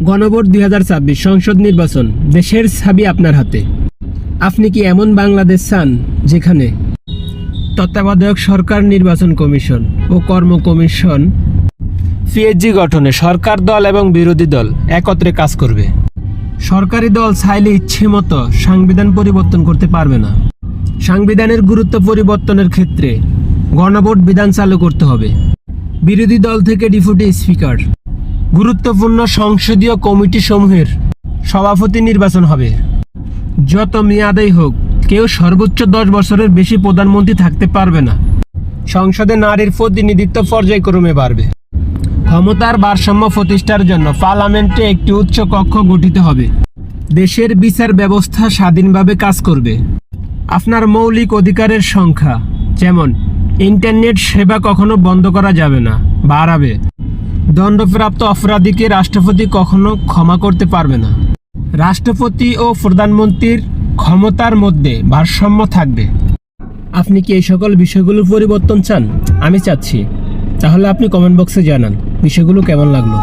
গণভোট 2026 সংসদ নির্বাচন, দেশের চাবি আপনার হাতে। আপনি কি এমন বাংলাদেশ চান যেখানে তত্ত্বাবধায়ক সরকার, নির্বাচন কমিশন ও কর্ম কমিশন পিএসজি গঠনে সরকার দল এবং বিরোধী দল একত্রে কাজ করবে? সরকারি দল চাইলে ইচ্ছে মতো সংবিধান পরিবর্তন করতে পারবে না। সংবিধানের গুরুত্ব পরিবর্তনের ক্ষেত্রে গণভোট বিধান চালু করতে হবে। বিরোধী দল থেকে ডেপুটি স্পিকার, গুরুত্বপূর্ণ সংসদীয় কমিটি সমূহের সভাপতি নির্বাচন হবে। যত মেয়াদেই হোক, কেউ সর্বোচ্চ 10 বছরের বেশি প্রধানমন্ত্রী থাকতে পারবে না। সংসদে নারীর প্রতিনিধিত্ব পর্যায়ক্রমে বাড়বে। ক্ষমতার ভারসাম্য প্রতিষ্ঠার জন্য পার্লামেন্টে একটি উচ্চ কক্ষ গঠিত হবে। দেশের বিচার ব্যবস্থা স্বাধীনভাবে কাজ করবে। আপনার মৌলিক অধিকারের সংখ্যা, যেমন ইন্টারনেট সেবা, কখনো বন্ধ করা যাবে না, বাড়াবে। দণ্ডপ্রাপ্ত অপরাধীকে রাষ্ট্রপতি কখনো ক্ষমা করতে পারবে না। রাষ্ট্রপতি ও প্রধানমন্ত্রীর ক্ষমতার মধ্যে ভারসাম্য থাকবে। আপনি কি এই সকল বিষয়গুলোর পরিবর্তন চান? আমি চাচ্ছি। তাহলে আপনি কমেন্ট বক্সে জানান বিষয়গুলো কেমন লাগলো।